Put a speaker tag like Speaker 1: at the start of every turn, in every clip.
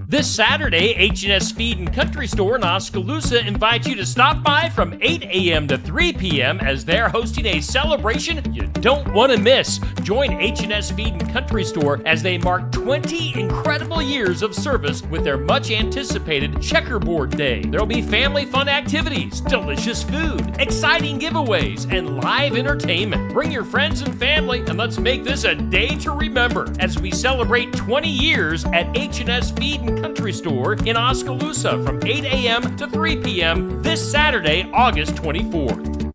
Speaker 1: This Saturday, H&S Feed and Country Store in Oskaloosa invites you to stop by from 8 a.m. to 3 p.m. as they're hosting a celebration you don't want to miss. Join H&S Feed and Country Store as they mark 20 incredible years of service with their much-anticipated Checkerboard Day. There'll be family fun activities, delicious food, exciting giveaways, and live entertainment. Bring your friends and family, and let's make this a day to remember as we celebrate 20 years at H&S Feed and Country Store in Oskaloosa from 8 a.m. to 3 p.m. this Saturday, August 24th.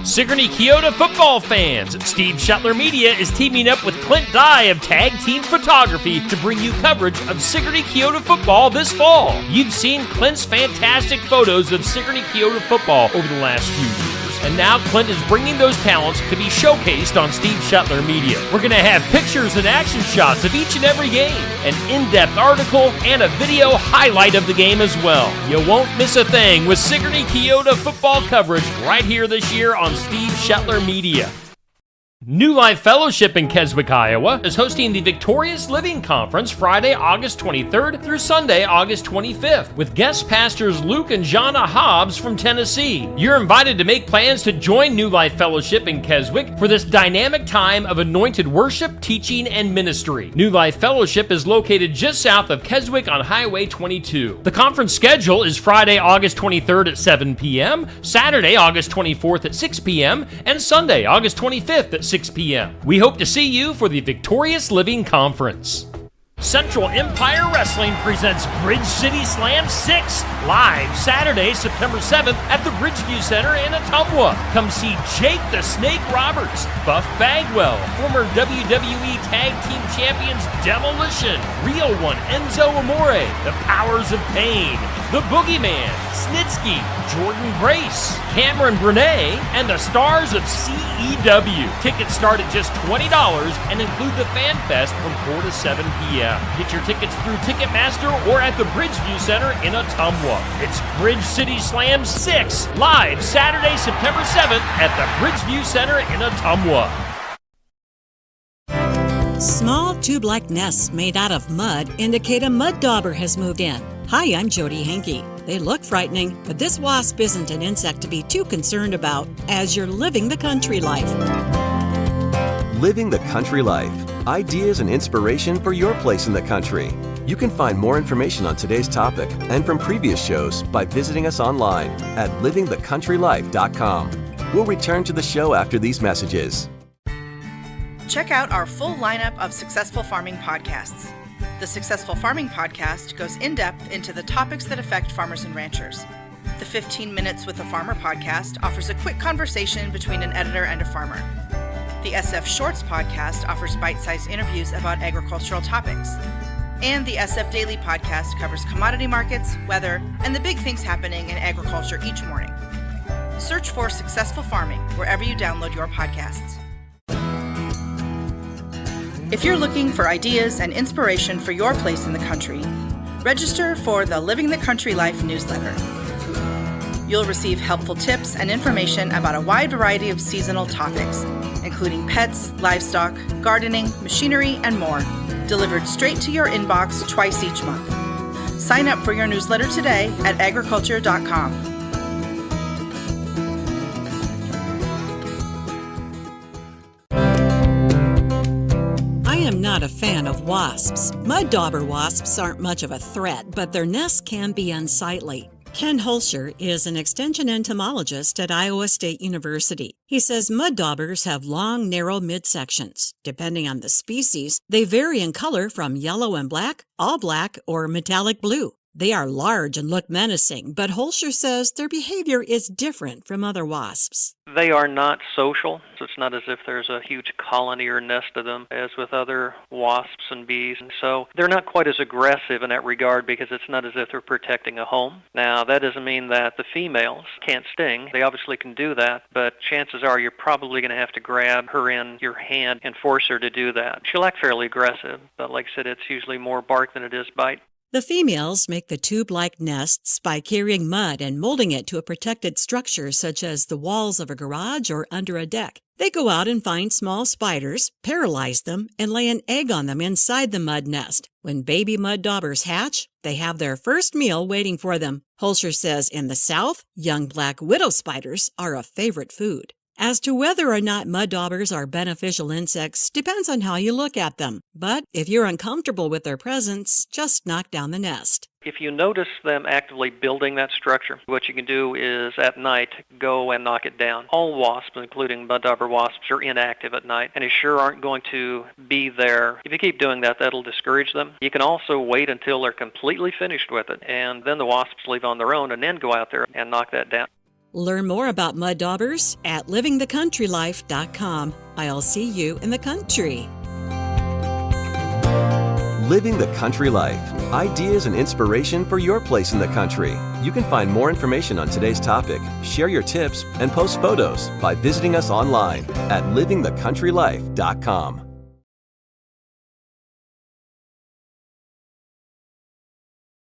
Speaker 1: Sigourney Keota football fans, Steve Shuttler Media is teaming up with Clint Dye of Tag Team Photography to bring you coverage of Sigourney Keota football this fall. You've seen Clint's fantastic photos of Sigourney Keota football over the last few years. And now Clint is bringing those talents to be showcased on Steve Shuttler Media. We're going to have pictures and action shots of each and every game, an in-depth article, and a video highlight of the game as well. You won't miss a thing with Sigourney Keota football coverage right here this year on Steve Shuttler Media. New Life Fellowship in Keswick, Iowa is hosting the Victorious Living Conference Friday, August 23rd through Sunday, August 25th, with guest pastors Luke and Jana Hobbs from Tennessee. You're invited to make plans to join New Life Fellowship in Keswick for this dynamic time of anointed worship, teaching, and ministry. New Life Fellowship is located just south of Keswick on Highway 22. The conference schedule is Friday, August 23rd at 7 p.m., Saturday, August 24th at 6 p.m., and Sunday, August 25th at 6 p.m. We hope to see you for the Victorious Living Conference. Central Empire Wrestling presents Bridge City Slam 6 live Saturday, September 7th at the Bridgeview Center in Ottumwa. Come see Jake the Snake Roberts, Buff Bagwell, former WWE Tag Team Champions Demolition, Real One Enzo Amore, The Powers of Pain, The Boogeyman, Snitsky, Jordan Grace, Cameron Burnett, and the stars of CEW. Tickets start at just $20 and include the Fan Fest from 4 to 7 p.m. Get your tickets through Ticketmaster or at the Bridgeview Center in Ottumwa. It's Bridge City Slam 6, live Saturday, September 7th at the Bridgeview Center in Ottumwa.
Speaker 2: Small tube-like nests made out of mud indicate a mud dauber has moved in. Hi, I'm Jody Hankey. They look frightening, but this wasp isn't an insect to be too concerned about as you're living the country life.
Speaker 3: Living the country life. Ideas and inspiration for your place in the country. You can find more information on today's topic and from previous shows by visiting us online at livingthecountrylife.com. We'll return to the show after these messages.
Speaker 4: Check out our full lineup of Successful Farming podcasts. The Successful Farming podcast goes in-depth into the topics that affect farmers and ranchers. The 15 Minutes with a Farmer podcast offers a quick conversation between an editor and a farmer. The SF Shorts podcast offers bite-sized interviews about agricultural topics. And the SF Daily podcast covers commodity markets, weather, and the big things happening in agriculture each morning. Search for Successful Farming wherever you download your podcasts. If you're looking for ideas and inspiration for your place in the country, register for the Living the Country Life newsletter. You'll receive helpful tips and information about a wide variety of seasonal topics, including pets, livestock, gardening, machinery, and more, delivered straight to your inbox twice each month. Sign up for your newsletter today at agriculture.com.
Speaker 2: I'm not a fan of wasps. Mud dauber wasps aren't much of a threat, but their nests can be unsightly. Ken Holscher is an extension entomologist at Iowa State University. He says mud daubers have long, narrow midsections. Depending on the species, they vary in color from yellow and black, all black, or metallic blue. They are large and look menacing, but Holscher says their behavior is different from other wasps.
Speaker 5: They are not social, so it's not as if there's a huge colony or nest of them as with other wasps and bees. And so they're not quite as aggressive in that regard because it's not as if they're protecting a home. Now, that doesn't mean that the females can't sting. They obviously can do that, but chances are you're probably going to have to grab her in your hand and force her to do that. She'll act fairly aggressive, but like I said, it's usually more bark than it is bite.
Speaker 2: The females make the tube-like nests by carrying mud and molding it to a protected structure such as the walls of a garage or under a deck. They go out and find small spiders, paralyze them, and lay an egg on them inside the mud nest. When baby mud daubers hatch, they have their first meal waiting for them. Holscher says in the South, young black widow spiders are a favorite food. As to whether or not mud daubers are beneficial insects depends on how you look at them. But if you're uncomfortable with their presence, just knock down the nest.
Speaker 5: If you notice them actively building that structure, what you can do is at night go and knock it down. All wasps, including mud dauber wasps, are inactive at night and they sure aren't going to be there. If you keep doing that, that'll discourage them. You can also wait until they're completely finished with it, and then the wasps leave on their own, and then go out there and knock that down.
Speaker 2: Learn more about mud daubers at livingthecountrylife.com. I'll see you in the country.
Speaker 3: Living the Country Life. Ideas and inspiration for your place in the country. You can find more information on today's topic, share your tips, and post photos by visiting us online at livingthecountrylife.com.